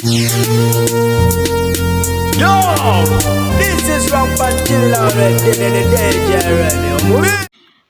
Yo, this is from Kitalo already.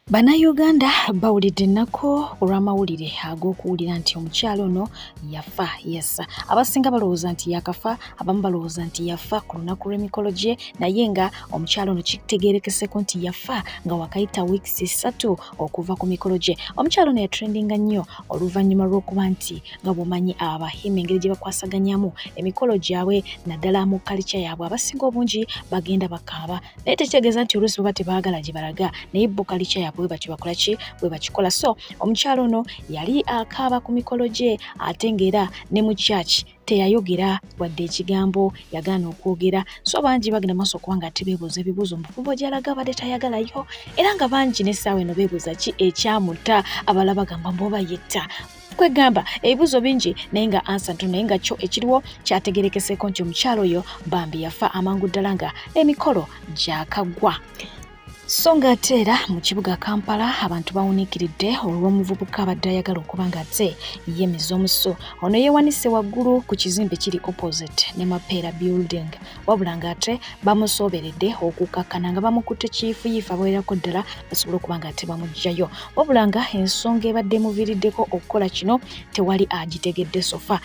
Bannayuganda bawulidde ennaku olw'amawulire ag'okuwulira nti omukyalo ono yafa. Yes, abasinga balowooza nti yakafa, abamu balowooza nti yafa ku lunaku lw'emikolo gye, naye nga omukyalo ono kitegeerekeseko nti yafa nga wakayita wiiki 3 okuva ku mikolo gye. Omukyalo ono yatrendinga nnyo oluvannyuma lw'okuba nti nga bw'omanyi abahima engeri gye bakwasaganyamu emikolo gyabwe naddala mu kalica yaabwe abasinga obungi bagenda bakaaba, naye tekitegeeza nti oluusi baba tebaagala gye balaga, naye bo kalica yaabwe bwe bakola ki bwe bakikola. So omukyalo ono yali akaaba ku mikolo gye ate ng'era ne mu church teyayogera wadde ekigambo, yagaana okwogera. So bangi bagenda maaso okuba nga tebeebuuza ebibuuzo mu bufumbo gy'alaga abadde tayagalayo, era nga bangi n'essaawa eno beebuuza ki ekyamutta, abalala bagamba mboba yetta. Kwegamba ebibuuzo bingi naye nga ansa ntono, naye nga kyo ekiriwo kyategeerekeseko nti omukyalo oyo bambi yafa amangu ddala nga emikolo gyakagwa. So ng'ate era mu kibuga Kampala abantu bawuniikiridde olw'omuvubuka abadde ayagala okuba ng'ate yemiza omusu. Ono yeewanise waggulu ku kizimbe kiri opposite ne Mapeera building, wabula ng'ate bamusooberedde okukakkana nga bamukutte kiyiifuyiifu abawerako ddala basobole okuba ng'ate bamuggyayo, wabula nga ensonga ebadde emuviiriddeko okukola kino tewali agitegedde sofa.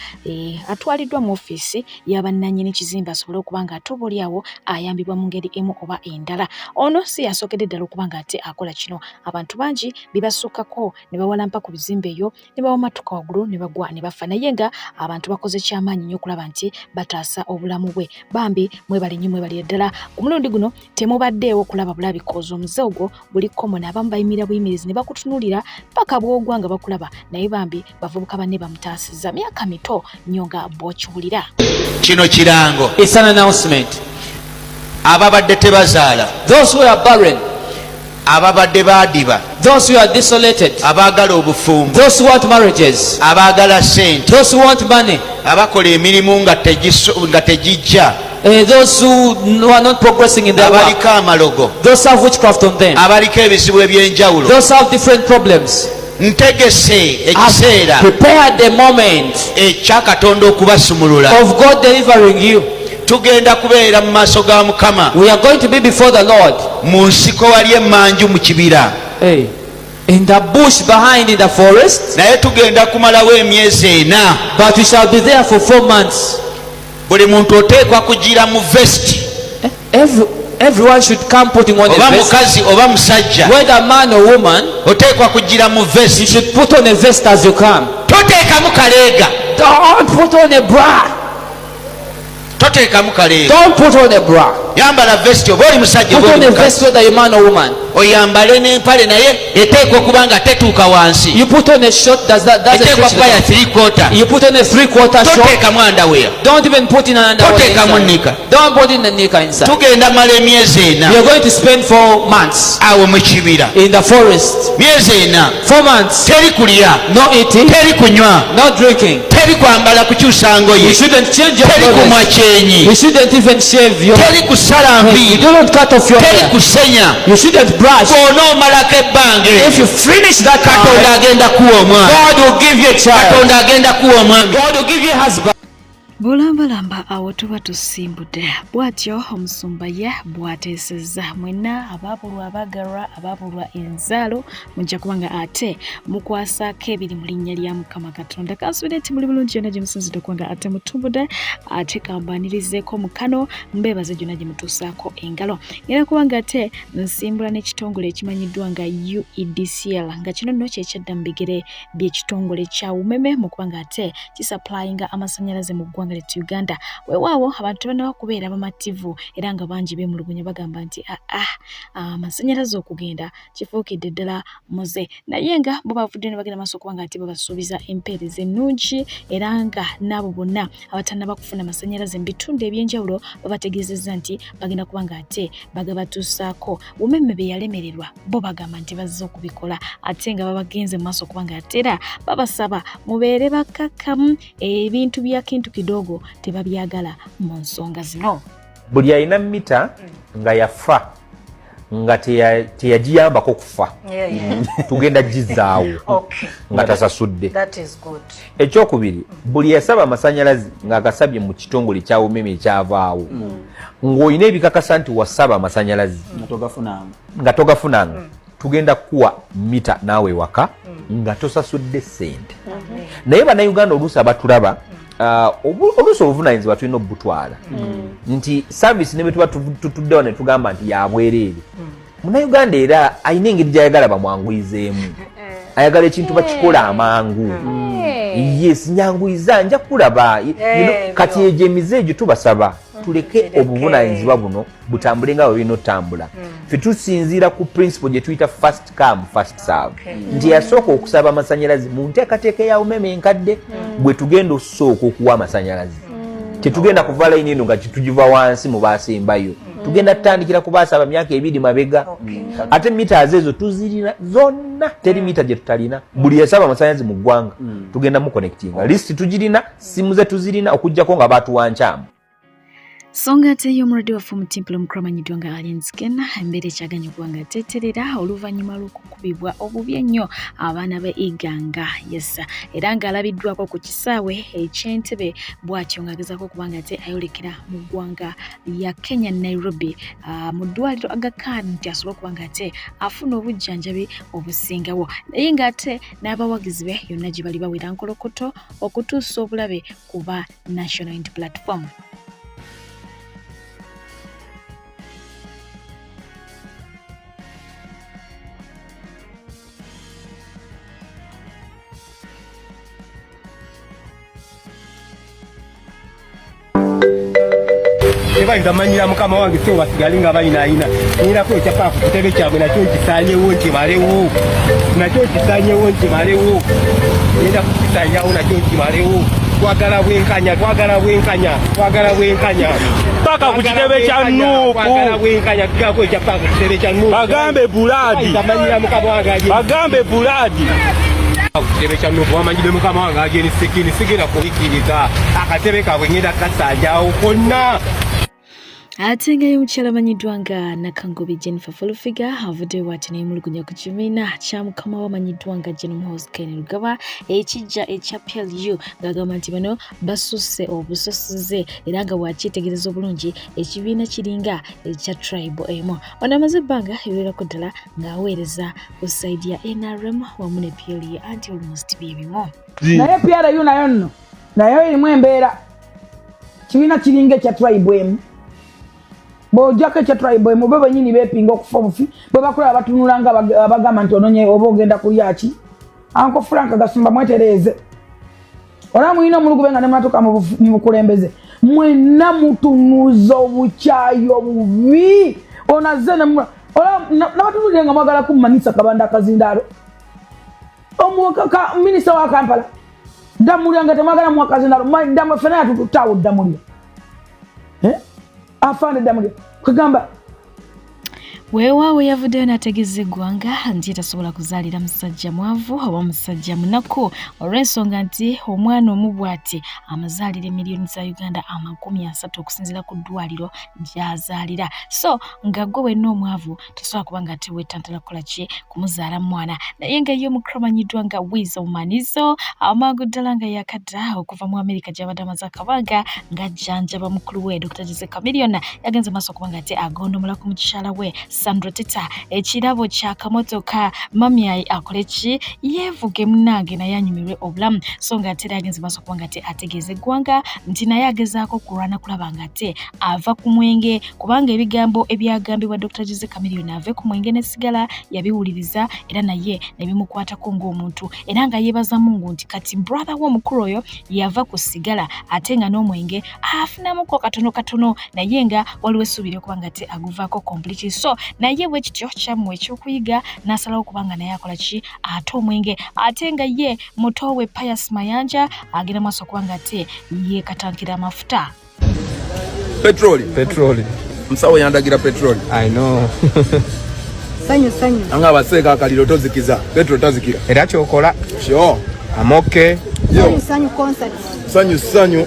Atwaliddwa mu ofiisi y'abannannyini kizimbe asobole okuba ng'ate oboolyawo ayambibwa mu ngeri emu oba endala. Ono si yasookedde ddala okuba ng'ate akola kino. Abantu bangi bibasukkako ne bawalampa ku bizimbe eyo ne bawamatuka waggulu ne bagwa ne bafa, naye nga abantu bakoze kyamaanyi nnyo okulaba nti bataasa obulamu bwe. Bambi mwebale nnyo, mwebale ddala. Ku mulundi guno temubaddeewo okulaba bulabi koza omuze ogwo buli komona, abamu bayimirira buyimirizi ne bakutunuulira paka bw'ogwa nga bakulaba, naye bambi bavubuka banne bamutaasizza myaka mito nnyo nga bw'okiwulira. Kino kirango. It's an announcement. Ababadde tebazaala, Those who are barren, ababadde baadiba, those who are desolated, abaagala obufumbo, those who want marriages, abaagala ssente, those who want money, abakola emirimu nga tegijja, those who are not progressing in their work, abaliko amalogo, those have witchcraft on them, abaliko ebizibu eby'enjawulo. those have different problems. Ntegese ekiseera Prepare the moment ekya Katonda okubasumulula. of God delivering you. Tugenda kubeera mu maaso ga Mukama We are going to be before the Lord. mu nsiko wali emmanju mu kibira, Hey, in the bush behind in the forest, naye tugenda kumalawo emyezi 4. but we shall be there for 4 months. Buli muntu oteekwa kugira mu vesti, Everyone should come putting on oba a vest. mukazi oba musajja, Whether man or woman, oteekwa kugira mu you vesti. should put on a vest as you come. Toteekamu kaleega, Don't put on a bra. toteekamu kaleega. Don't put on a bra. Yambala vesti oba oli musajja Put oba on oli a mukazi. vest whether you're man or woman. Oyambale n'empale naye eteekwa okuba nga tetuuka wansi, You put on a short, that's eteekwa kuba ya a 3/4. You put on a 3/4 short. Toteekamu underwear, Don't even put in an underwear toteekamu inside. nnika. Don't put in a knicker inside. Tugenda mala emyezi We 4 are going to spend 4 months awo mu kibira. in the forest. Myezi 4 4 months. teri kulya, No eating, teri kunywa, no drinking. teri kwambala kukyusa ngoye, You shouldn't change your teri kumwa clothes. kyenyi, You shouldn't even shave your teri kusala hair. You nviiri, don't cut off your teri hair. kusenya. You shouldn't brush. Bw'onoomalako ebbanga If you finish that Katonda time, agenda kuwa omwana, God will give you a child. Katonda agenda kuwa omwami. God will give you a husband. Bulambalamba awo tuba tusimbudde. Bw'atyo omusumba ye bw'ateesezza. Mwenna abaabulwa abagalwa, abaabulwa enzaalo mujja kubanga ate mukwasaako ebiri mu linnya lya Mukama Katonda. Kansubire nti muli bulungi yonna gye musinzidde okubanga ate mutumbudde, ate kambanirizeeko mu kano mbeebaze gyonna gye mutuusaako engalo. Era kubanga ate nsimbula n'ekitongole ekimanyiddwa nga UEDCL, nga kino nno kyekyadda mu bigere by'ekitongole kya umeme mu kubanga ate kisapulayinga amasannyalaze mu ggwanga lyettu Uganda. Weewaawo abantu bannaba kubeera bamativu era nga bangi beemulugunya bagamba nti amasannyalaze okugenda kifuukidde ddala muze, naye nga bo bavudde ne bagenda maaso okuba nga ate babasuubiza empeereza ennungi, era nga n'abo bonna abatannaba kufuna amasannyalaze mu bitundu eby'enjawulo babategeezezza nti bagenda kuba nga ate bagabatuusaako. Umeme be yalemererwa bo bagamba nti bazze okubikola, ate nga babagenze mu maaso okuba nga ate era babasaba mubeere bakkakkamu, ebintu bya kintu kidogo tebabyagala mu nsonga zino. Buli alina mita nga yafa nga teyagiyambako kufa tugenda gizaawo nga tasasudde. Ekyokubiri buli yasaba amasanyalazi ng'agasabye mu kitongole kya umeme ekyavaawo ng'olina ebikakasa nti wasaba amasanyalazi nga togafunanga tugenda kuwa mita naawe waka nga tosasudde ssente. Naye bannayuganda oluusi abatulaba oluusi obuvunaanyizibwa tulina obutwala nti saavisi ne bwe tuba tutuddewo ne tugamba nti yabwereere. Munnayuganda era ayina engeri gy'ayagala bamwanguyizeemu, ayagala ekintu bakikola amangu. Yes, nyanguyiza nja kulaba kati ejemize egyo tubasaba tuleke obuvunaanyizibwa buno butambule nga bwe binotambula. Ffe tusinziira ku principle gye tuyita first come first serve. Nti yasooka okusaba amasanyalazi mu nteekateeka ya umeme enkadde bwe tugenda osooka okuwa amasanyalazi. Tetugenda kuva layini eno nga tugiva wansi mu baasembayo. Tugenda tutandikira ku baasaba myaka 2 mabega. Ate mita ezo tuzirina zonna, teri mita gye tutalina. Buli yasaba amasanyalazi mu ggwanga tugenda mu connectinga. List tugirina, simu ze tuzirina okujjako nga batuwancamu. Songa ate y'omulwadde waffe omutimpula omukramanyidwa nga Aliensken embeera ekyaganya okuba nga teterera oluvannyuma lw'okukubibwa obubi ennyo abaana be Iganga Yesa era ng'alabiddwako ku kisaawe eky'Entebbe bw'atyo ng'agezaako okuba nga ate ayolekera mu ggwanga lya Kenya Nairobi mu ddwaliro Aga Khan nti asobole okuba nga ate afuna obujjanjabi obusingawo naye ng'ate n'abawagizi be yonna gye bali bawera nkolokoto okutuusa obulabe kuba National Unity Platform. Eba manyira mukama wange so basigale nga bayina nira ko kyapa ku kitebe kyabwe nakyo kisanyewo nti malewo nakyo kisanyewo nti malewo nira kukisanyawo nakyo nti malewo twagala bwenkanya paka ku kitebe kya nuku twagala bwenkanya kigako kyapa ku kitebe kya nuku bagambe buladi manyira mukama wange bagambe buladi kitebe kya nuku wamanyire mukama wange ageni sikini sigera kulikiriza akatebe kabwe ngenda kasanyawo konna. Ate nga y'omukyala amanyiddwa nga Nakangobi Jennifer Fulufiga avuddeyo bw'ati n'emulugunya ku kibiina kya mukama we amanyiddwa nga General House Ken Lugaba ekijja ekya PLU ng'agamba nti bano basusse obusosoze era nga bw'akyetegereza obulungi ekibiina kiringa ekya Tribe emu. Ono amaze ebbanga ebiwerako ddala ng'aweereza ku sayidi ya NRM wamu ne PLU anti almost byebimu. Naye PLU nayo nno nayo erimu embeera kibiina kiringa ekya Tribe emu. Bojjako ekya Tribe emu bo bennyini beepinga okufa obufi bwe bakola abatunula nga abagamba nti ononye oba ogenda kulyaki Uncle Frank Gasumba mwetereeze ola muyina omulugube nga ne mwatuuka mu bukulembeze mwenna mutunuza obukyayi obubi onazze nabatunulire nga mwagala kummanisa Kabanda Kazindaalo minisita wa Kampala ddamulira nga temwagala mu Kazindaalo ffena yatututaawo ddamulira afande damage kugamba weewaawo yavuddeyo n'ategeeza eggwanga nti tasobola kuzaalira musajja mwavu oba musajja munaku olw'ensonga nti omwana omu bw'ati amazaalira miliyoni za Uganda 30 okusinziira ku ddwaliro gy'azaalira so nga gwe wenna omwavu tosobola kuba nga teweetantala kukola ki kumuzaala mwana naye nga ye omukramanyiddwa nga Weasel manizo amangu ddala nga yakadda okuva mu Amerika gy'abadde amaze akabanga ng'ajjanjaba mukulu we Dr. Jose Chameleone yagenze maaso okuba nga ate agondomola ku mukyala we Sandra Teta ekirabo kya kamotoka mami akoleki yevuge munange naye anyumirwe obulamu so nga ate yagenze maaso okuba nga ate ategeeza eggwanga nti naye agezaako kulwana kulaba nga ate ava ku mwenge kubanga ebigambo ebyagambibwa Dr. Jose Chameleone ave ku mwenge n'essigala yabiwuliriza era naye ne bimukwatako ng'omuntu era nga yeebaza Mungu nti kati brother w'omukulu oyo yava ku ssigala ate nga n'omwenge afunamuko katono naye nga waliwo essuubira okuba nga ate aguvaako completely so naye bwe kityo kyammwe ekyokuyiga n'asalawo okubanga naye akola ki ate omwenge ate nga ye muto we Pius Mayanja agenda maaso okubanga ate yeekatankira amafuta petroli musawo yandagira petroli I know sanyu anga baseeka akaliro tozikiza petroli tazikira era kyokola sure amoke sanyu concert sanyu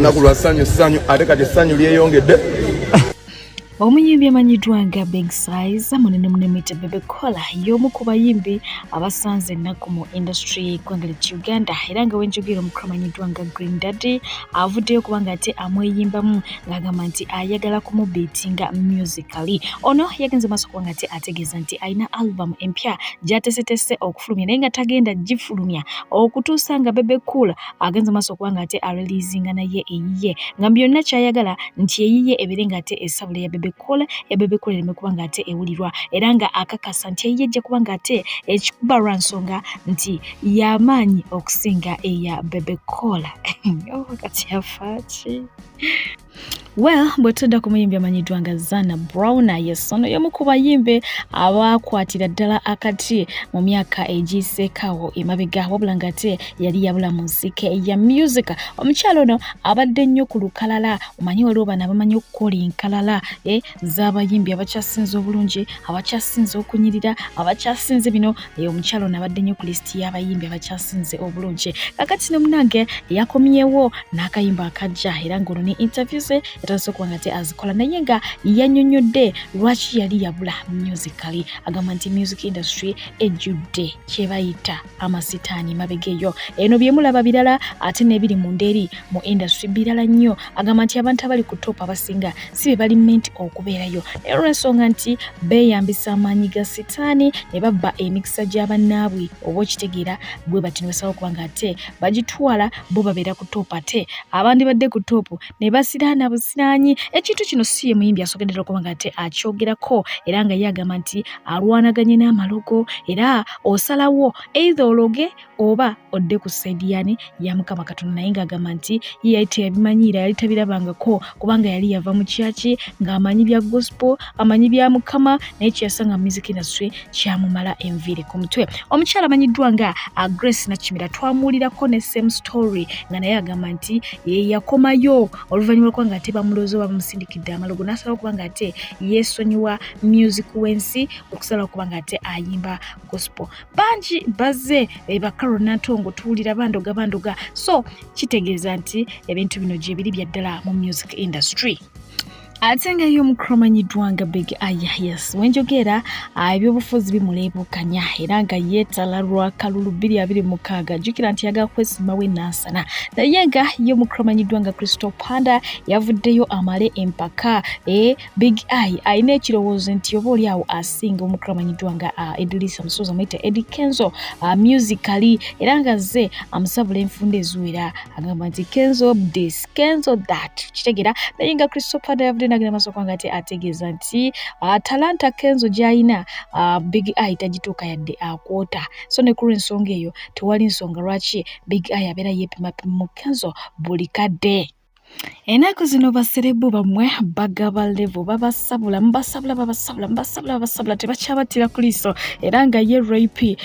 nakulwa sanyu ate kati sanyu lyeyongedde Omuyimbi amanyiddwa nga Big Size munene munemite Bebe Cola y'omu ku bayimbi abasanze ennaku mu industry y'eggwanga lya Uganda era nga wenjogera omukulu amanyiddwa nga Green Daddy avuddeyo kubanga ate amweyimbamu ng'agamba nti ayagala kumubeatinga musically. Ono yagenze maaso kubanga ate ategeeza nti alina album empya gy'ateeseteese okufulumya naye nga tagenda gifulumya okutuusa nga Bebe Cola agenze maaso kubanga ate areleasinga naye eyiye nga byonna kyayagala nti eyiye ebere nga ate esabula ya Bebe Cola ereme kubanga ate ewulirwa era nga akakasa nti eyiye ejja kubanga ate ekikuba lwa nsonga nti y'amaanyi okusinga eya Bebe Cola. Kati yafaaki. Well, bwetudda ku muyimbi amanyiddwa nga Zanie Brown yesono y'omu ku bayimbi abakwatira ddala akati mu myaka egiseekawo emabega wabula ng'ate yali yabula mu nsike ya music. Omukyalo ono abadde nnyo ku lukalala, omanyi waliwo bano abamanyi okukola enkalala z'abayimbi abakyasinze obulungi, abakyasinze okunyirira, abakyasinze bino. Omukyalo ono abadde nnyo ku lisiti y'abayimbi abakyasinze obulungi. Kakati ne munange yakomyewo n'akayimba akajja era ng'olwo ne interviews yatandise okuba ng'ate azikola naye nga yannyonnyodde lwaki yali yabula musically. Agamba nti music industry ejjudde kye bayita amasitaani mabegeyo. Eno bye mulaba birala ate n'ebiri mu ndeeri mu industry birala nnyo. Agamba nti abantu abali ku top abasinga si be bali meant okubeerayo naye olw'ensonga nti beeyambisa amaanyi ga sitaani ne babba emikisa gy'abannaabwe oba okitegeera bwe bati ne basalawo okuba ng'ate bagitwala bo babeera ku top ate abandi badde ku top ne basiraana busiraanyi. Ekintu kino si ye muyimbi asogeddera okuba ng'ate akyogerako era nga yagamba nti alwanaganye n'amalogo era osalawo either ologe oba odde ku saidi yani ya Mukama Katonda naye ng'agamba nti ye yali teyabimanyiira yali tabirabangako kubanga yali yava mu kyaki ng'amanyi bya gospel amanyi bya Mukama naye kyeyasanga music industry kyamumala enviiri ku mutwe. Omukyala amanyiddwa nga Grace Nakimira twamuwulirako ne same story nga naye agamba nti ye yakomayo oluvannyuma lw'okuba ng'ate bamuloza bamusindikidde amalogo n'asalawo okuba ng'ate yeesonyiwa music w'ensi okusalawo okuba ng'ate ayimba gospel. Bangi bazze bakaro natongo tuwulira bandoga so kitegeeza nti ebintu bino gye biri bya ddala mu music industry. Ate nga y'omukulu amanyiddwa nga Big Aya yes wenjogera ebyobufuzi bimuleebukanya era nga yeetala lwa kalulu 2026 jjukira nti yagala kwesimawo enansana naye nga y'omukulu amanyiddwa nga Crystal Panda yavuddeyo amale empaka. Big Eye alina ekirowoozo nti oba oli awo asinga omukulu amanyiddwa nga Eddy amusoza amuyita Eddy Kenzo musically era nga ze amusabula enfunda eziwera agamba nti Kenzo this Kenzo that kitegeera naye nga Crystal Panda yavudde nagenda maaso kwanga ate ategeeza nti talanta Kenzo gy'alina Big Eye tagituuka yadde akwota so ne ku lw'ensonga eyo tewali nsonga lwaki Big Eye abeera yeepimapima mu Kenzo buli kadde. Ennaku zino baserebu bamwe bagaba level babasabula tebakyabatira ku liiso era nga ye rape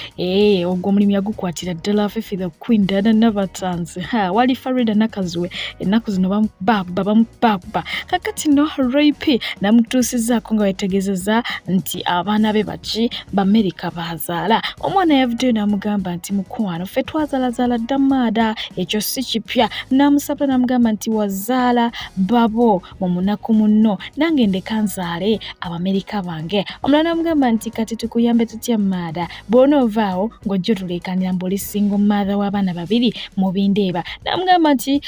ogwo omulimu yagukwatira ddala Fifi the Queen Dada Nabatanzi wali Farida Nakaziwe ennaku zino bamubaba kakati no rape namutuusizaako nga wetegeezeza nti abaana be baki b'Amerika bazaala. Omwana yavuddeyo n'amugamba nti mukwano ffe twazaalazaala ddamaada ekyo si kipya n'amusabula n'amugamba nti zaala babo mu munaku munno nange ndeka nzaale Abamerika bange. Omulala namugamba nti kati tukuyambe tutya maada bw'onoovaawo ng'ojja tuleekanira mboli single mother w'abaana babiri mu bindeeba. Namugamba nti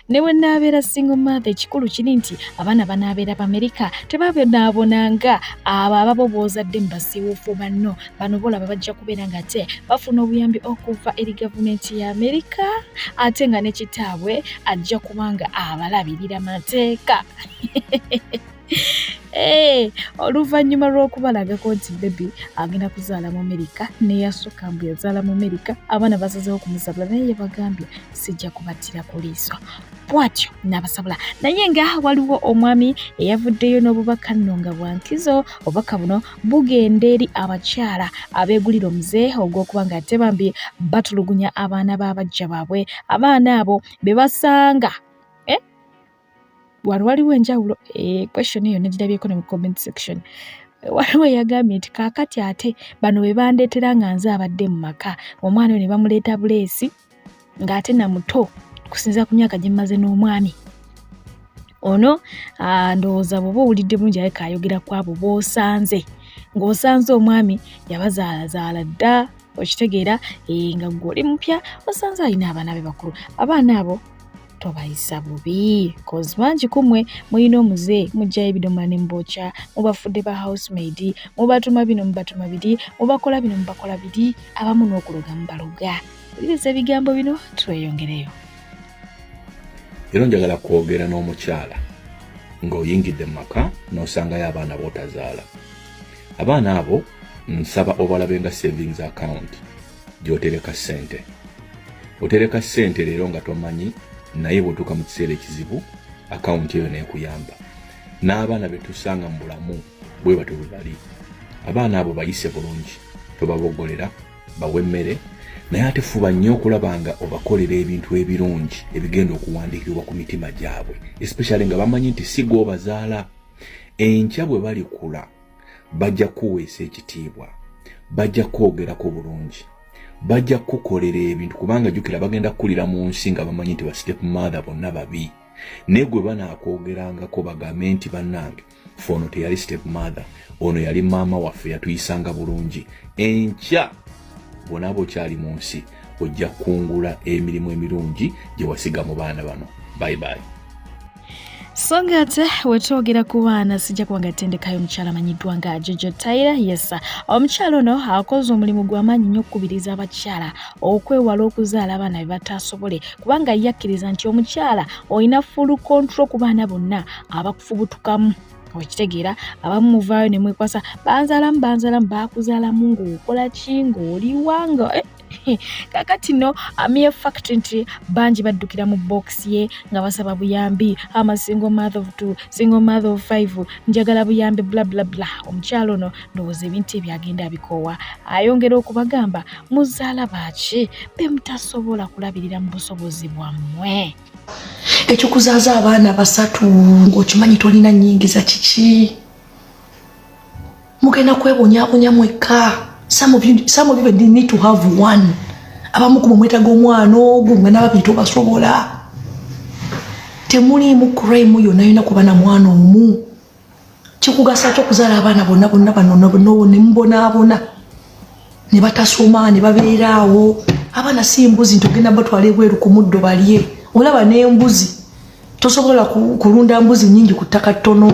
ne bwe naabeera single mother ekikulu kiri nti abaana banaabeera Abamerika tebabonaabonanga abo ababo boozadde mu basiiwuufu banno bano bolaba bajja kubeera ng'ate bafuna obuyambi okuva eri gavumenti ya Amerika ate nga ne kitaabwe ajja kubanga abalabirira mateeka. Oluvannyuma lw'okubalagako nti baby agenda kuzaala mu Amerika neyasooka mbu yazaala mu Amerika abaana basazeewo kumusabula naye yabagambye sijja kubattira ku liiso bw'atyo n'abasabula. Naye nga waliwo omwami eyavuddeyo n'obubaka nno nga bwankizo obubaka buno bugenda eri abakyala abeegulira omuze ogw'okuba ng'ate bambi batulugunya abaana b'abajja baabwe abaana abo be basanga waliwo enjawulo question eyo negirabyeko ne mu comment section. Waliwo yagambye nti kaakati ate bano be bandeetera nga nze abadde mu maka omwana oyo ne bamuleeta buleesi ng'ate na muto kusinziira ku myaka gye mmaze n'omwami ono ndowooza bw'oba owulidde bulungi aye kaayogera ku abo b'osanze ng'osanze omwami yabazaalazaala dda okitegeera nga gw'oli mupya osanze alina abaana be bakulu abaana abo tobayisa bubi cause bangi kumwe mulina omuze mujjayo ebidomola ne mubokya mubafudde ba housemaid mubatuma bino mubatuma biri mubakola bino mubakola biri abamu n'okuloga mubaloga uliriza ebigambo bino tweyongereyo. Era njagala kwogera n'omukyala ng'oyingidde mu maka n'osangayo abaana b'otazaala. Abaana abo nsaba obalabenga savings account gy'otereka ssente. Otereka ssente leero nga tomanyi naye bw'otuuka mu kiseera ekizibu account eyo neekuyamba. N'abaana be tusanga mu bulamu bwe batyo bwe bali. Abaana abo bayise bulungi, tobabogolera, bawe emmere, naye ate fuba nnyo okulaba nga obakolera ebintu ebirungi ebigenda okuwandiikibwa ku mitima gyabwe, especially nga bamanyi nti si gwe obazaala. Enkya bwe balikula bajja kuweesa ekitiibwa, bajja kwogerako bulungi, bajja kukolera ebintu kubanga jjukira bagenda kukulira mu nsi nga bamanyi nti ba step mother bonna babi. Naye gwe banaakogerangako bagambe nti bannange ffe ono teyali step mother, ono yali maama waffe yatuyisanga bulungi. Enkya bw'onaaba okyali mu nsi ojja kungula emirimu emirungi gye wasiga mu baana bano. Bye bye. So ngate wetwogera ku baana sijja kuba nga ttendekayo omukyala amanyiddwa nga Jojo Taylor. Yes, omukyala ono akoze omulimu gw'amaanyi nnyo okukubiriza abakyala okwewala okuzaala abaana be bataasobole kubanga yakkiriza nti omukyala olina full control ku baana bonna abakufubutukamu. Okitegeera abamu muvaayo ne mwekwasa banzaalamu baakuzaalamu ng'okola ki ng'oli wanga kakati no amye fact nti bangi baddukira mu box ye nga basaba buyambi ama single mother of 2 single mother of 5 njagala buyambi bla bla bla. Omukyalo no ndowooza ebintu ebyagenda abikoowa ayongera okubagamba muzaala baaki be mutasobola kulabirira mu busobozi bwammwe. Ekikuzaaza abaana basatu ng'okimanyi tolina nnyingiza kiki mugenda kwebonyaabonya mwekka. Some of you even need to have one. Abamu kuba mwetaga omwana ogwo nga n'ababiri tobasobola. Temuliimu crime yonna yonna kuba na mwana omu. Kikugasa kyo kuzaala abaana bonna bano ne mubonaabona ne batasoma ne babeera awo. Abaana si mbuzi nti ogenda batwala ebweru ku muddo balye. Olaba n'embuzi tosobola kulunda mbuzi nnyingi ku ttaka ttono.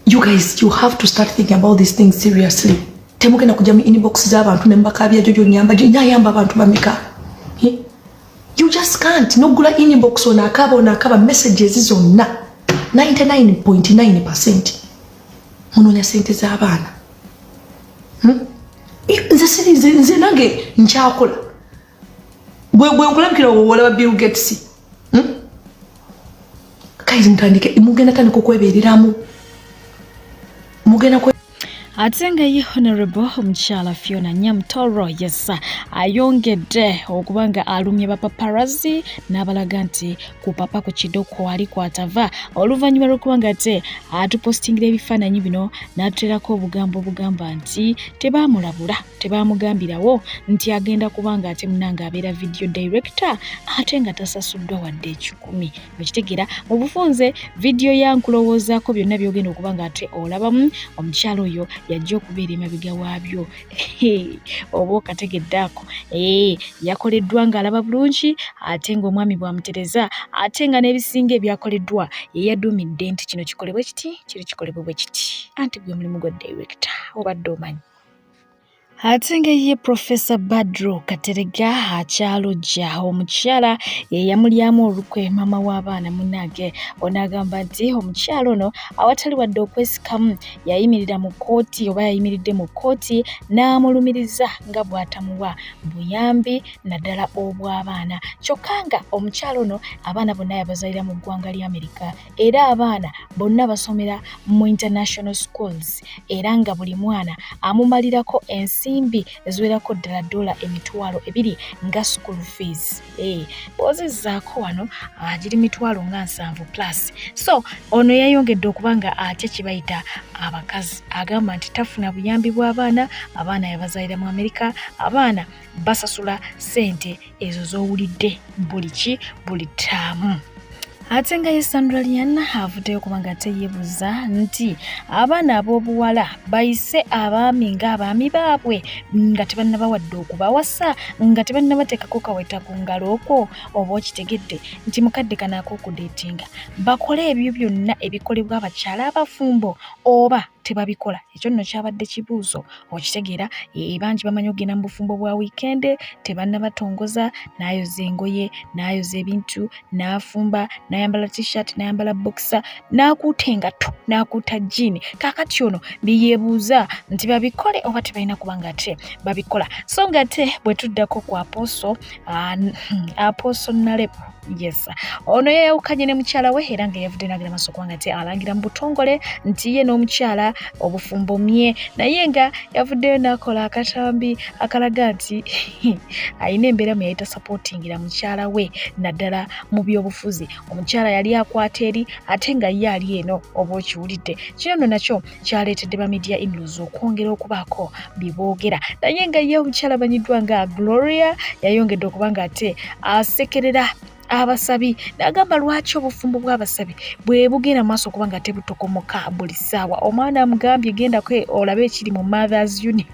You guys, you have to start thinking about these things seriously. Temugenda kujja mu inbox z'abantu ne mbakabya Jojo nyamba abantu bameka. You just can't. Nogula inbox onakaba messages zonna 99.9% munonya sente z'abaana. Nze nange nkyakola bwe nkulabikira olaba Bill Gates. Guys, mugenda tandika okwebeereramu. Ate nga ye Honorable omukyala Fiona Nyamutoro yes ayongedde okuba nga alumye bapaparazzi n'abalaga nti ku papa ku kidoko ali kwatava oluvannyuma lw'okuba nga te atupostingira ebifaananyi bino n'atuterako obugambo bugamba nti tebaamulabula tebaamugambirawo nti agenda kuba nga ate munanga abeera video director ate nga tasasuddwa wadde 10. Okitegeera mu bufunze video yankulowoozaako byonna byogenda okuba nga ate olabamu omukyala oyo yajja okubeera emabega waabyo. Oba okategeddeako yakoleddwa ng'alaba bulungi ate ng'omwami bw'amutereza ate nga n'ebisinga ebyakoleddwa yeyaduumidde nti kino kikolebwe kiti kiri kikolebwe bwe kiti anti gwe mulimu gwa director obadde omanyi. Ate nga ye Professor Badru Katerega akyalojja omukyala yamulyamu olukwe mama w'abaana munnage onagamba nti omukyala ono awatali wadde okwesikamu yayimiridde mu kkooti n'amulumiriza nga bw'atamuwa buyambi naddala obw'abaana. Kyokka nga omukyala ono abaana bonna yabazaalira mu ggwanga lya Amerika era abaana bonna basomera mu international schools era nga buli mwana amumalirako ensimbi eziwerako ddala $2,000 nga school fees. Bw'ozizzaako wano giri $7,000+. So ono yayongedde okuba nga atya kye bayita abakazi agamba nti tafuna buyambi bw'abaana, abaana yabazaalira mu Amerika, abaana basasula ssente ezo z'owulidde buli ttaamu. ate nga ye Sandra Liana avuddeyo kubanga teyebuza nti abaana ab'obuwala bayise abaami ng'abaami baabwe nga tebannabawadde okubawasa nga tebannabateekako kaweta ku ngalo okwo oba okitegedde nti mukadde kanaako okudeetinga bakole ebyo byonna ebikolebwa abakyala abafumbo oba tebabikola. Ekyo nno kyabadde kibuuzo okitegeera. Bangi bamanyi ogenda mu bufumbo bwa wiikendi tebannabatongoza, n'ayoza engoye n'ayoza ebintu n'afumba n'ayambala t-shirt n'ayambala boxer n'akuuta engatto n'akuuta jeani. Kaakati ono biyeebuuza nti babikole oba tebalina kubanga ate babikola. So nga ate bwe tuddako ku Apostle Nalepo, yes, ono yeyawukanye ne mukyala we era nga yavudde n'agenda maaso kubanga ate alangira mu butongole nti ye n'omukyala obufumbo mye, naye nga yavuddeyo n'akola akatambi akalaga nti ayina embeera mwe yayita supportingira mukyala we naddala mu byobufuzi. Omukyala yali akwata eri ate nga ye ali eno oba okiwulidde. Kino nno nakyo kyaleetedde ba media in-laws okwongera okubaako biboogera, naye nga ye omukyala amanyiddwa nga Gloria yayongedde okubanga ate asekerera abasabi n'agamba lwaki obufumbo bw'abasabi bwe bugenda maaso kubanga tebutokomoka buli ssaawa. Omwana amugambye genda kwe olabe ekiri mu Mothers Union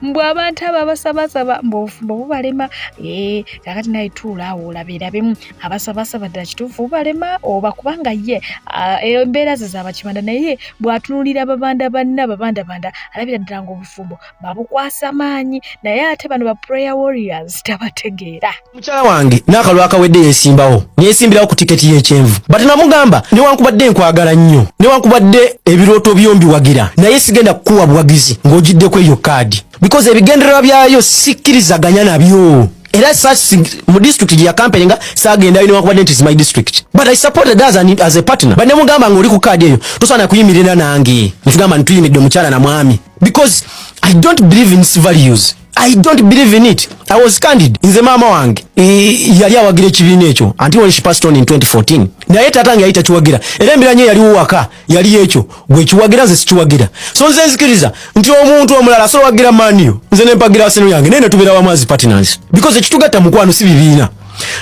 mbw abantu abo abasabasaba mbu obufumbo bubalema. Kakati naye tuula awo olabirabemu abasabasaba ddala kituufu bubalema oba kubanga ye embeera ze zabakibanda, naye bw'atunuulira ababanda alabira ddala nga obufumbo babukwasa maanyi, naye ate bano ba prayer warriors tabategeera. Mukyala wange n'akalwa akawedde yeesimbirawo ku tiketi y'ekyenvu, but namugamba newankubadde nkwagala nnyo newankubadde ebirooto byombiwagira, naye sigenda kukuwa buwagizi ng'ogiddeko eyo kaadi because ebigendererwa byayo sikkirizaganya nabyo. Era mu district gye yakampeninga saagenda newankubadde nti is my district, but I supported as a partner. But nemugamba ng'oli ku kaadi eyo tosaana kuyimirira nange netugamba ntuyimidde omukyala na mwami, because I don't believe in these values. I don't believe in it. I was candid. Nze maama wange yali awagira ekibiina ekyo until she passed on in 2014. Naye tatange yali takiwagira. Era embiranye yali waka yali ekyo bwe kiwagira nze sikiwagira. So nze nzikiriza nti omuntu omulala asobola wagira maniyo nze nempagira seno yange nene tubeera wamu partners, because ekitugatta mukwano si bibiina.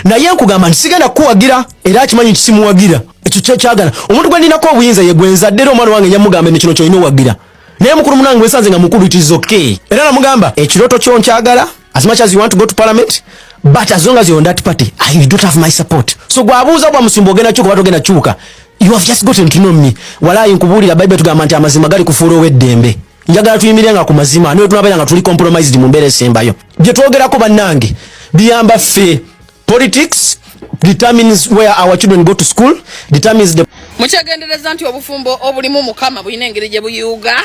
Naye nkugamba nti sigenda kuwagira era akimanyi nti simuwagira. Ekyo kyagala omuntu gwe ndinako obuyinza ye gwenzadde era omwana wange nyamugambe ne kino kyolina owagira. Naye mukulu munange wesanze nga mukulu, it is okay. Era namugamba ekirooto kyo nkyagala as much as you want to go to parliament, but as long as you're on that party I don't have my support. So gwabuuza bwa musimbo ogenda kyuka batogenda kyuka, you have just gotten to know me. Walayi nkubuulira Bible tugamba nti amazima gali kufuula ow'eddembe. Njagala tuyimirenga ku mazima niwe tunabeera nga tuli compromised mu mbeera esembayo. Bye twogerako bannange biyamba ffe. Politics determines where our children go to school, determines the mukyagendereza nti obufumbo obulimu mukama bulina engeri gye buyuuga.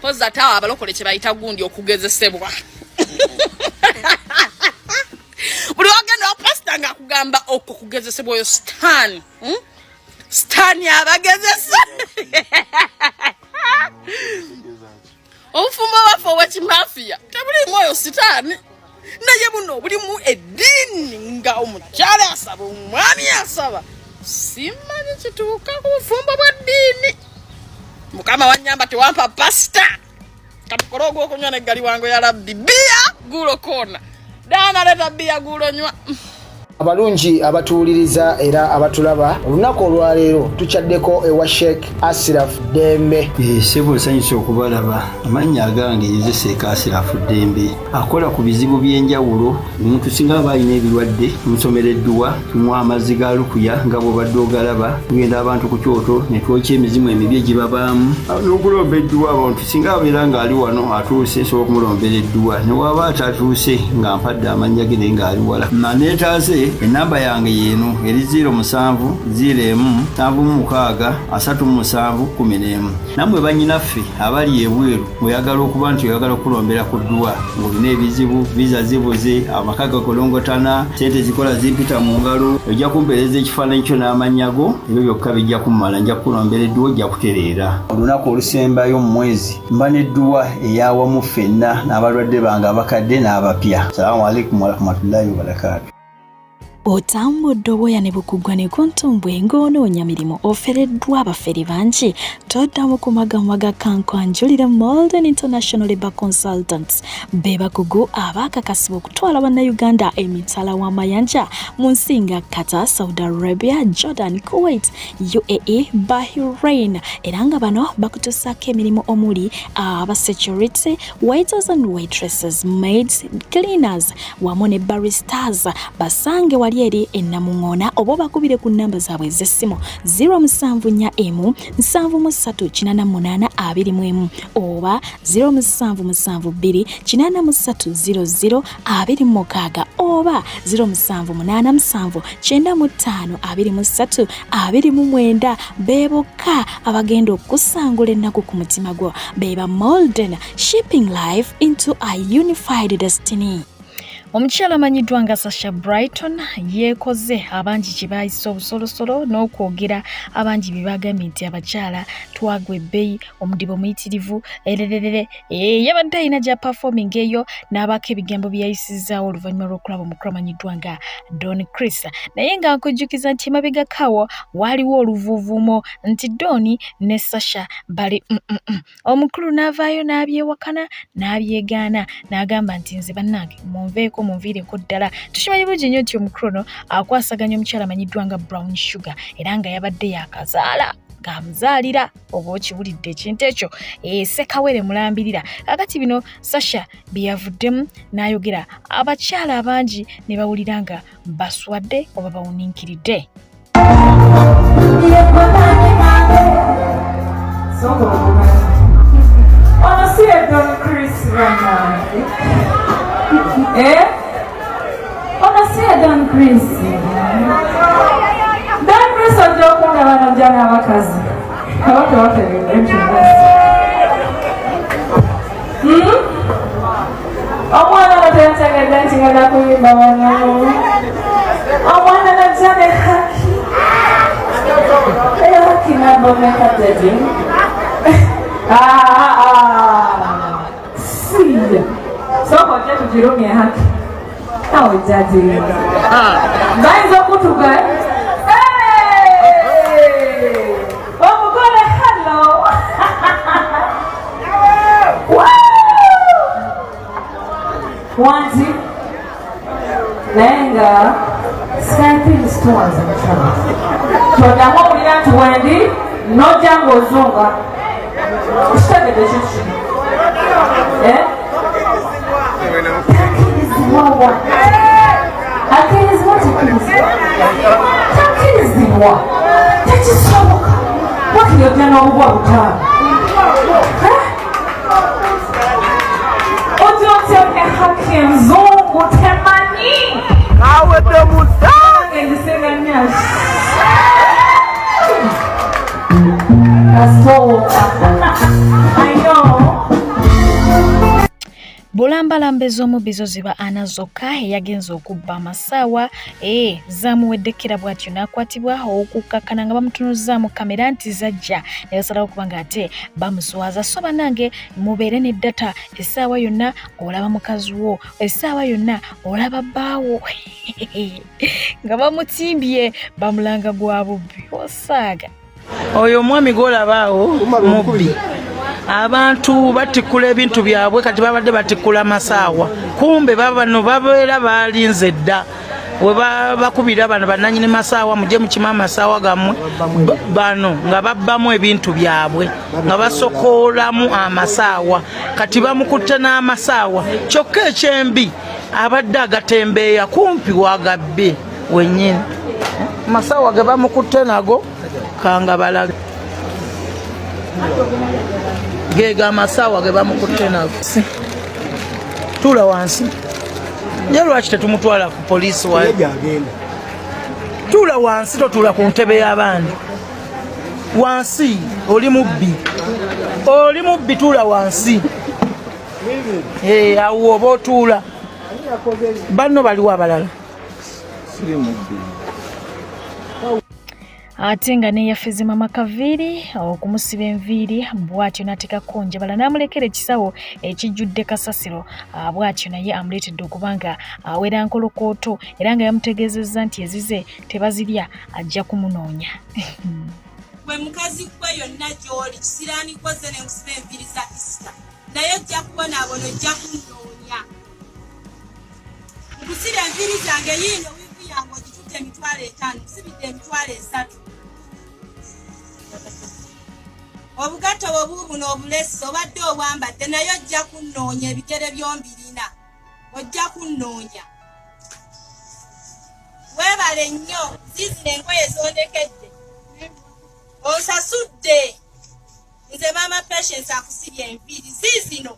Poza tawa abalokole kye bayita gundi okugezesebwa. Buli wagenda opasta nga kugamba okugezesebwa oyo stan yabagezesa. Obufumbo baffe ow'ekimafia tebulimu oyo sitaani, naye buno bulimu eddiini nga omukyala asaba omwami asaba. Simanyi kituuka ku bufumbo bwa ddiini. Mukama wanyamba tewampa pasta katukolo ogw'okunywa n'eggali wange ya labbi bia gulo kona dana leta bia gulo nywa. Abalungi abatuwuliriza era abatulaba olunaku olwaleero tukyaddeko ewa Sheikh Ashraf Dembe. Sebo nsanyusa okubalaba. Amannya agange ye Sheikh Ashraf Dembe akola ku bizibu by'enjawulo. Omuntu singa aba alina ebirwadde tumusomereddwa, tumuwa amazzi ga lukuya nga bw'obadde ogalaba, tugenda abantu ku kyoto ne twokya emizimu emibi egibabaamu n'okulomba edduwa. Abantu singa abeera ng'ali wano atuuse nsobola okumulombera edduwa, ne waba atatuuse nga mpadde amannya ge naye ng'ali wala. Naneetaase enamba yange yeno eri 0707363711. Namwe bannyinaffe abali ebweru oyagala okuba nti oyagala okulombera ku dduwa ng'olina ebizibu, viza zibuze, amaka gakolongotana, sente zikola zimpita mu ngalo, ojja kumpeereza ekifaananyi kyo n'amanyago, ebyo byokka bijja kumala, nja kulombera edduwa ojja kutereera. Olunaku olusembayo mu mwezi mba n'edduwa eyawamu ffenna n'abalwadde bange abakadde n'abapya. Salaamu alaikum warahmatullahi wabarakatuh. Otambudde obwoya ne bukugwa ne kuntumbwe ng'onoonya mirimu ofereddwa abafere bangi toddamu ku magambo ga kankwanjulira Molden International Labour Consultants be bakugu abaakakasibwa okutwala bannayuganda emitala w'amayanja mu nsi nga Qatar, Saudi Arabia, Jordan, Kuwait, UAE, Bahrain era nga bano bakutusaako emirimu omuli security, waiters and waitresses, maids, cleaners wamu ne baristas basange wali eri ennamuŋŋoona oba bakubire ku nnamba zaabwe ez'essimu 074 738 21 oba 0772 83 00 oba 0787 95 23 29 beebokka abagenda okusangula ennaku ku mutima gwo beba Molden, shipping life into a unified destiny. Omukyala amanyiddwa nga Sasha Brighton yeekoze abangi kye baayisa obusolosolo n'okwogera abangi bye bagambye nti abakyala twagwa ebbeeyi omudibo muyitirivu yabadde alina gya performing eyo n'abaako ebigambo bye yayisizaawo oluvannyuma lw'okulaba omukulu amanyiddwa nga Don Chris naye nga nkujjukiza nti emabegakawo waaliwo oluvuuvuumo nti Doni ne Sasha bali omukulu n'avaayo n'abyewakana n'abyegaana n'agamba nti nze bannange munveeko munviireko ddala tukimanyi bulungi nnyo nti omukulu akwasaganya omukyala amanyiddwa nga Brown Sugar era nga yabadde yakazaala ng'amuzaalira oba okiwulidde ekintu ekyo Sekawere mulambirira kakati bino Sasha bye yavuddemu n'ayogera abakyala abangi ne bawulira nga baswadde oba bawuniikiridde. Don Chris ajja okunga banajja n'abakazi abate bateredde omwana nateyategedde nti ngenda kuyimba wano omwana najja ne haki haki nabomekatedi siya soko ojja tugirumye haki awo jjajiri bayinza okutuga omugole hello wanti naye nga skyping stores mukyala kyoddamu owulira nti wendi nojja ng'ozunga kitegedde kyo kino takirizibwa takirizibwa tekisoboka wakiyojja n'obubwa butaano ojotyake haki enzungu temanyi awedde musange ndisegamya kasowoka I know. Bulambalamba ez'omubbizo ziba ana zokka eyagenza okubba amasaawa zaamuweddekera bw'atyo n'akwatibwa okukakkana nga bamutunuzzaamu kamera nti zajja ne basalawo okuba nga ate bamuswaza so bannange mubeere ne ddata essaawa yonna olaba mukazi wo essaawa yonna olaba bbaawo nga bamutimbye bamulanga gwa bubbi osaaga oyo omwami gw'olabaawo mubbi abantu batikula ebintu byabwe kati babadde batikula amasaawa kumbe babano babeera balinze dda we bakubira bano bannanyini masaawa mujje mukima amasaawa gammwe bano nga babbamu ebintu byabwe nga basokoolamu amasaawa kati bamukutte n'amasaawa kyokka ekyembi abadde agatembeeya kumpi wagabbe wennyini masaawa ge bamukutte nago kanga balaga gega amasawa ge bamukutte nago tula wansi ye lwaki tetumutwala ku poliisi waye tula wansi totula ku ntebe y'abandi wansi oli mubbi tula wansi awo oba otuula banno baliwo abalala ate nga neyafeze mama Kaviri okumusiba enviiri bw'atyo n'ateekako njabala n'amulekera ekisawo ekijjudde kasasiro bw'atyo naye amuleetedde okubanga awera nkolokooto era nga yamutegeezezza nti ezize tebazirya ajja kumunoonya. Gwe mukazi gwe yonna gy'oli kisiraani koze ne nkusiba enviiri za Easter naye ojja kubona abono ojja kunnoonya. Nkusira enviiri zange yiino wiivu yange ogitutte emitwalo 5 nsibidde emitwalo 3. Obugatto buno obulesi obadde obwambadde naye ojja kunnoonya ebigere byombirina ojja kunnoonya. Weebale nnyo zizina engoye zondekedde osasudde nze maama Patience akusibye enviiri zizino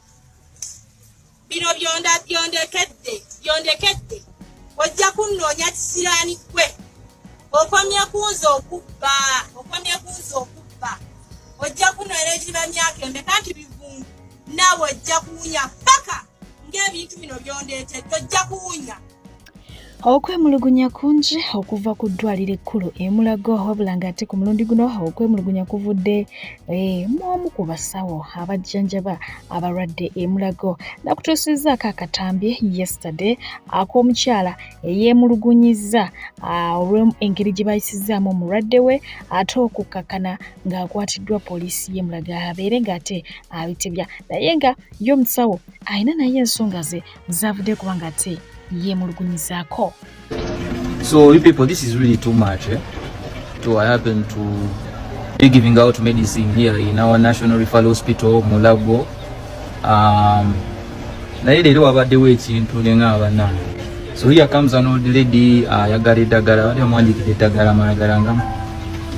bino byondekedde ojja kunnoonya kisiraani gwe okomye kunza okubba ojja kunnoonya ekiba myaka emeka nti bivungu naawe ojja kuwunya paka ng'ebintu bino byondeetedde ojja kuwunya. Okwemulugunya kungi okuva ku ddwaliro ekkulu Mulago wabula ng'ate ku mulundi guno okwemulugunya kuvudde mu ku basawo abajjanjaba abalwadde Mulago nakutuusizzaako akatambi yesterday ak'omukyala eyeemulugunyizza olw'engeri gye bayisizaamu omulwadde we ate okukkakana ng'akwatiddwa poliisi Mulago abeere ng'ate abitebya naye nga ye omusawo alina naye ensonga ze zavudde kubanga ate So you people, this is really too much to happen to be giving out medicine here in our national referral hospital Mulago. So here comes an old lady yagala eddagala yamwanjikira eddagala malagalanga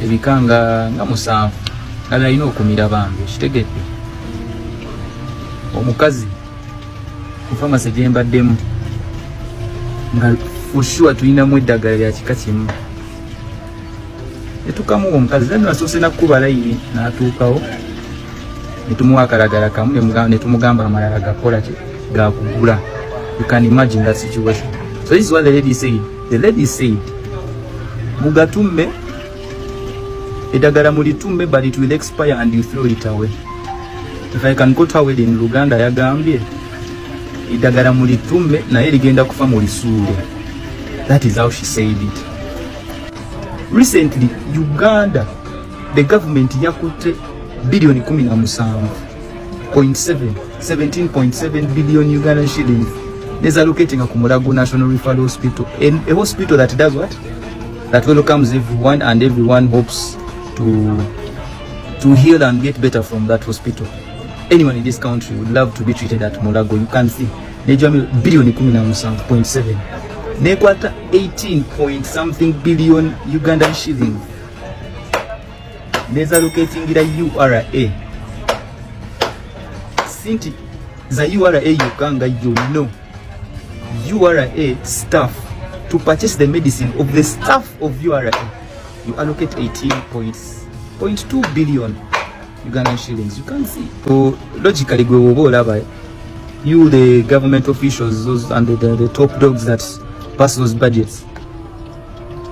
ebikanga nga musanvu kale alina okumira bambi kitegedde omukazi ku famasi gye mbaddemu nga for sure tulinamu eddagala lya kika kimu netukamu omukazi zano asoose nakkuba layini n'atuukawo netumuwa akalagala kamu netumugamba amalala gakola gakugula. You can imagine that situation. So this is what the lady said. The lady said mugatumme eddagala mulitumme but it will expire and you throw it away. If I can quote her word in Luganda yagambye eddagala mulitumme naye ligenda kufa mulisuule. That is how she said it. Recently Uganda, the government yakutte billion 17.7 billion Ugandan shillings is allocating a Mulago National Referral Hospital, a hospital that does what? That welcomes everyone and everyone hopes to heal and get better from that hospital. Anyone in this country would love to be treated at Mulago. You can see billion 17.7 nekwata 18 point something billion Ugandan shillings neza locating ira URA sinti za URA yukanga no URA staff to purchase the medicine of the staff of URA you allocate 18.2 billion Ugandan shillings. You can see. So logically gwe woba you the government officials those and the top dogs that pass those budgets,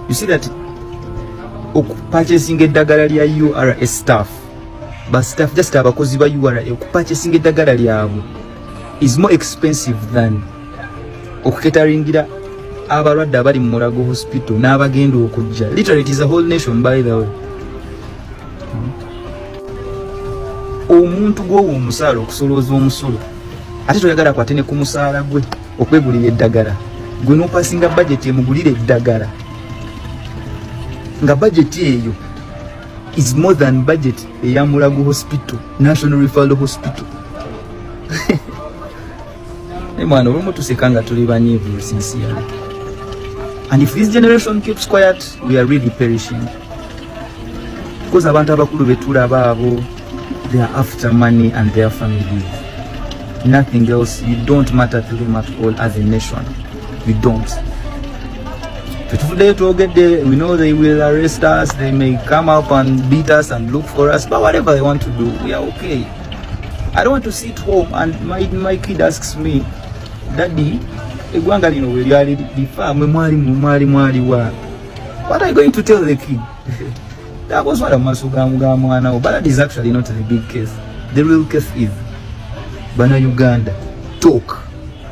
you see that purchasing eddagala lya URA staff but staff just abakozi ba URA purchasing eddagala lyabwe is more expensive than okuketaringira abalwadde abali mu Mulago hospital n'abagenda okujja. Literally it is a whole nation by the way. Omuntu gwowo omusaala okusolooza omusolo ate toyagala kwatene ku musaala gwe okwegulira eddagala gwe n'opasinga budget emugulira eddagala nga budget eyo is more than budget eya Mulago hospital, National Referral Hospital. Mwana olumu tusekanga tuli banyivu sincerely. And if this generation keeps quiet, we are really perishing. Because abantu abakulu betulaba abo, they are after money and their family. Nothing else. You don't matter to them at all as a nation. You don't. Today to get there, we know they will arrest us, they may come up and beat us and look for us, but whatever they want to do, we are okay. I don't want to sit home and my kid asks me, Daddy, what are you going to tell the kid? That was what I'm now. But that is actually not the big case. The real case is Bana Uganda. Talk.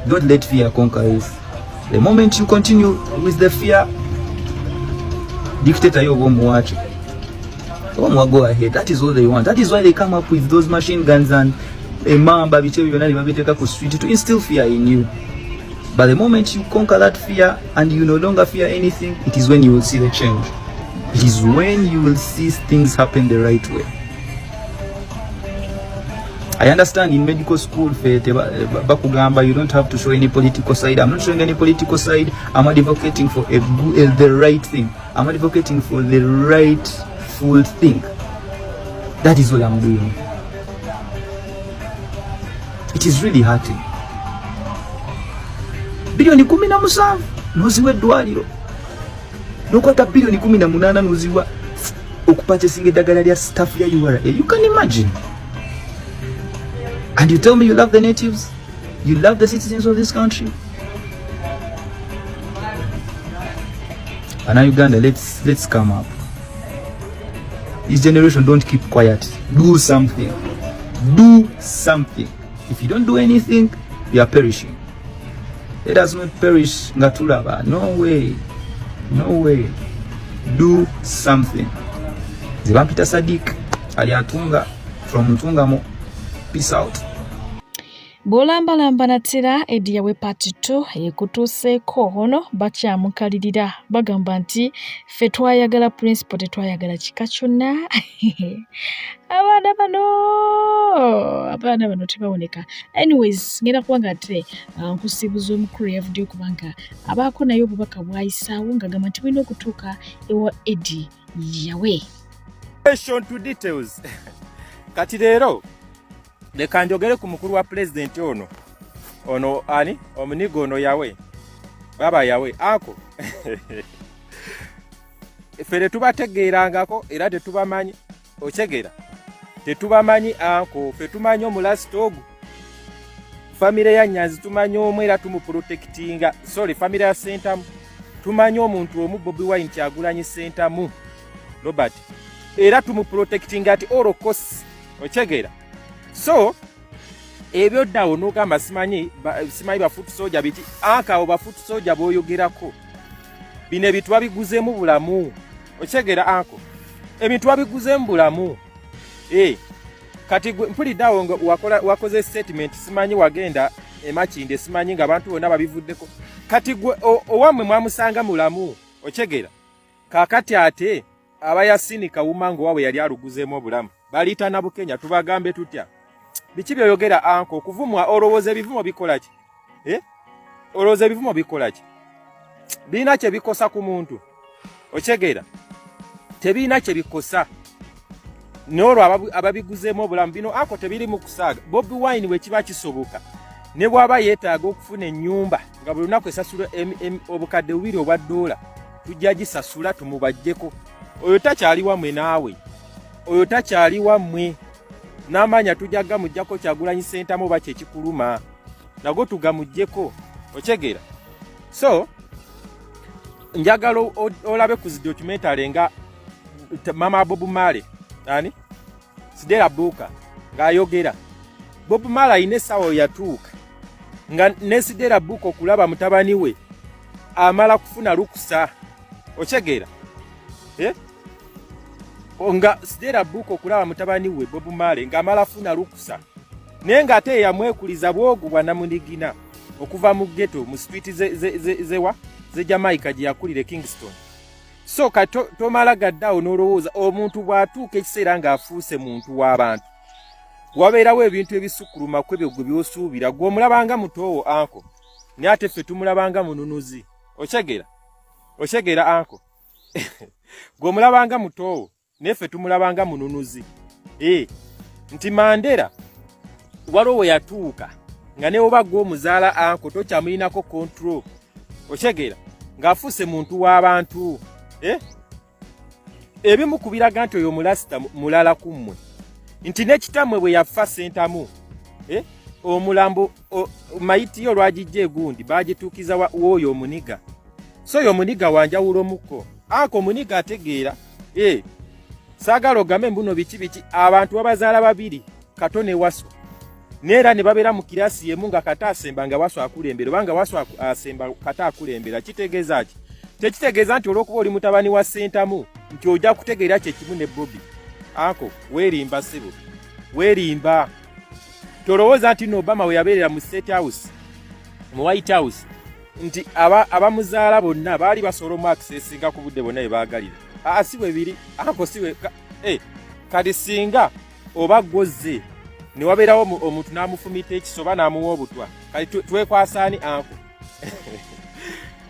Don't let fear conquer us. The moment you continue with the fear, dictator you won't watch. Go ahead. That is all they want. That is why they come up with those machine guns and a mamba to instill fear in you. But the moment you conquer that fear and you no longer fear anything, it is when you will see the change. It is when you will see things happen the right way. I understand in medical school, you don't have to show any political side. I'm not showing any political side. I'm advocating for the right thing. I'm advocating for the rightful thing. That is what I'm doing. It is really hurting. Bilioni 17 noziwe dwaliro. Nokwata bilioni 18 noziwa okupurchasing eddagala lya staff ya URA. You can imagine. And you tell me you love the natives? You love the citizens of this country? And now Uganda, let's come up. This generation don't keep quiet. Do something. Do something. If you don't do anything, you are perishing. Let us not perish ngatulaba. No way. No way. Do something. Zibampita Sadiq aliatunga from Ntungamo. Peace out. Bolambalamba natira Eddy yawe part 2 ekutuseeko ono bakyamukalirira bagamba nti ffe twayagala principal tetwayagala kika kyonna. Abaana bano tebawoneka. Anyways ngenda kuba nga te nkusibuza omukulu yavuddeyo kubanga abaako naye obubaka bwayisaawo ng'agamba nti bulina okutuuka ewa Eddy yawe. To details. Kati leero leka njogere ku mukulu wa president ono ani omunigo ono yawe baba yawe ako fere tubategeerangako era tetubamanyi okegera tetubamanyi ako fe tumanyi omulastog family ya Nyanzi tumanyi omwe era tumuprotectinga family ya Sentamu tumanyi omuntu omu Bobi Wine Kyagulanyi Sentamu Robert era tumuprotectinga ati orokosi okegera. So ebyo dawo nogamba simanyi bafutu soja biti akawo bafutu soja boyogerako bine ebintu babiguzeemu bulamu okegera ako ebintu babiguzeemu bulamu kati mpuli dawo wakoze statement simanyi wagenda emakinde simanyi nga abantu bonna babivuddeko kati gwe owamwe mwamusanga mulamu okegera kakati ate abayasinika wumango wawe yali aluguzeemu obulamu balita na Bukenya tubagambe tutya biki byoyogera anko okuvumwa olowooza ebivumo bikola ki olowooza ebivumo bikola ki biina kye bikosa ku muntu okegera tebiina kye bikosa n'olwo ababiguzeemu obulamu bino ako tebiri mu kusaaga Bobi Wine we kiba kisoboka ne bw'aba yeetaaga okufuna ennyumba nga buli lunaku esasula obukadde $2 obwa $, tujja gisasula tumubajjeko oyo takyali wammwe naawe oyo takyali wammwe n'amanya tujaga mujjako Kyagulanyi Sentamu ba kye kikuluma nago tugamujjeko okegera. So njagala olabe ku documentary nga mama Bob Marley ani Sidera Buka ng'ayogera Bob Marley ine sawo yatuuka nga ne Sidera Buka okulaba mutabani we amala kufuna lukusa okegera nga Sidera Buka okulaba mutabani we Bob Marley nga amala funa lukusa naye nga ate yamwekuliza bwogu bwa namunigina okuva mu ghetto mu street ze Jamaica gye yakulire Kingston. So tomala gaddawo n'olowooza omuntu bw'atuuka ekiseera ng'afuuse muntu w'abantu wabeerawo ebintu ebisukuluma kwebyo gwe by'osuubira gwe omulabanga mutoowo anko naye ate ffe tumulabanga mununuzi okegera anko gwe omulabanga mutoowo naye ffe tumulabanga mununuzi nti Mandela waliwo we yatuuka nga ne oba gw'omuzaala anko tokyamulinako control okegera ng'afuuse muntu w'abantu ebimu kubiraga nti oyo mulasita mulala kummwe nti n'ekitammwe bwe yafa Sentamu omulambo mayiti yo lwagijja egundi bagituukiza w'oyo omuniga so oyo omuniga wanjawulo muko ako omuniga ategeera saagala ogambe mbuno biki abantu abazaala babiri Kato ne Waswa neera ne babeera mu kirasi yemu nga Kata asemba nga Waswa akulembera obanga Waswa asemba Kata akulembera kitegeeza ki tekitegeeza nti olw'okuba oli mutabani wa Sentamu nti ojja kutegeera kye kimu ne Bobby ako weerimba sebo weerimba tolowooza nti no Obama we yabeerera mu State House mu White House nti abamuzaala bonna baali basobola omuakisesinga ku budde bonna bwe baagalira si bwe biri ako si we kati singa oba gozze ne wabeerawo omuntu n'amufumita ekisoba n'amuwa obutwa kati twekwasaani ako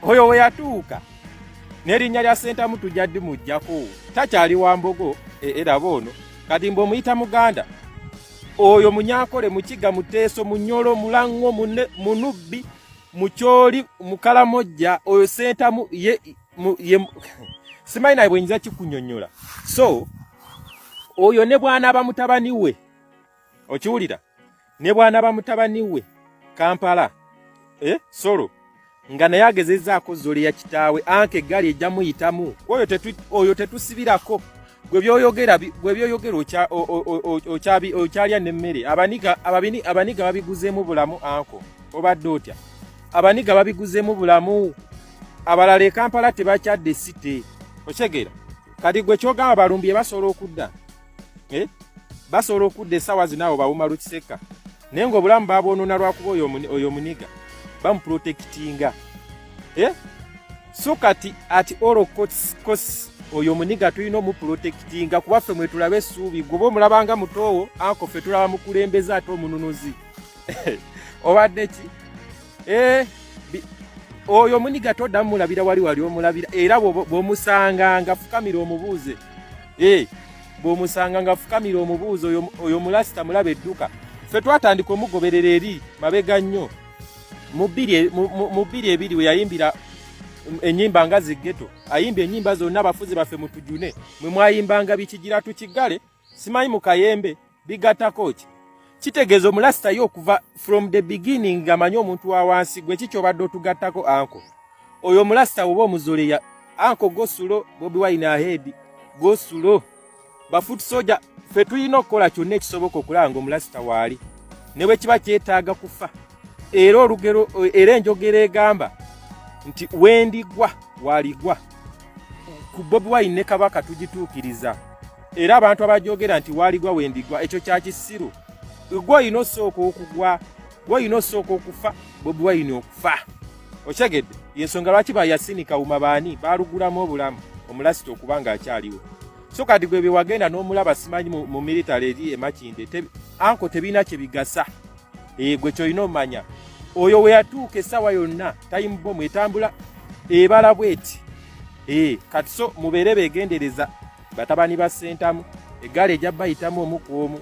oyo we yatuuka n'erinnya lya Sentamu tujja ddi mujjako takyali Wambogo era boono kati mb'omuyita Muganda oyo Munyankole Mukiga Muteeso Munyolo Mulango Munubbi Mukyoli Mukalamojja oyo Sentamu ye simanyi naye bwenyinza kikunyonnyola so oyo ne bw'anaaba mutabani we okiwulira ne bw'anaaba mutabani we Kampala Solo nga naye agezezzaako zole ya kitaawe anke eggali ejja muyitamu oyo tetusibirako gwe byoyogera okyalya n'emmere abaniga babiguzeemu bulamu anko obadde otya abaniga babiguzeemu bulamu abalala Kampala tebakyadde site okyegeera kati gwe kyogamba balumbi basobola okudda basobola okudda essaawa zinaawo bawuma Lukiseka naye ng'obulamu babwonoona lwakuba oyo muniga bamuprotectinga so kati ati all costs oyo muniga tulina omuprotectinga kuba ffe mwe tulaba essuubi gwe omulabanga mutoowo anko ffe tulaba mukulembeza ate omununuzi obadde ki oyo muniga toddamu mulabira wali omulabira era bw'omusanga nga fukamira omubuuze bw'omusanga nga fukamira omubuuze oyo mulasita mulaba edduka ffe twatandika omugoberera eri mabega nnyo mu 2 we yayimbira ennyimba nga ziggeto ayimba ennyimba zonna abafuzi baffe mutujune mwe mwayimbanga bikigira tukigale simanyi mu Kayembe bigattako ki kitegeeza omulasita yo okuva from the beginning amanyi omuntu wa wansi gwe kiki obadde otugattako anko oyo omulasita oba omuzoleya anko gosulo Bobi Wine ahead gosulo bafoot soldier ffe tulina okukola kyonna ekisoboka okulanga omulasita waali ne bwe kiba kyetaaga kufa era olugero era enjogera egamba nti wendigwa waligwa ku Bobi Wine ne Kabaka tugituukiriza era abantu abajogera nti waligwa wendigwa ekyo kya kisiru gwe olina osooka okugwa gwe olina osooka okufa Bobi Wine okufa okyegedde yensonga lwaki bayasinika umabaani baalugulamu obulamu omulasita okuba ng'akyaliwo so kati gwe bewagenda n'omulaba simanyi mu military eri Makinde anko tebina kye bigasa gwe kyolina omanya oyo we yatuuka essaawa yonna time bomb etambula ebala bweti kati so mubeere beegendereza batabani ba Sentamu eggaali ejja bayitamu omu ku omu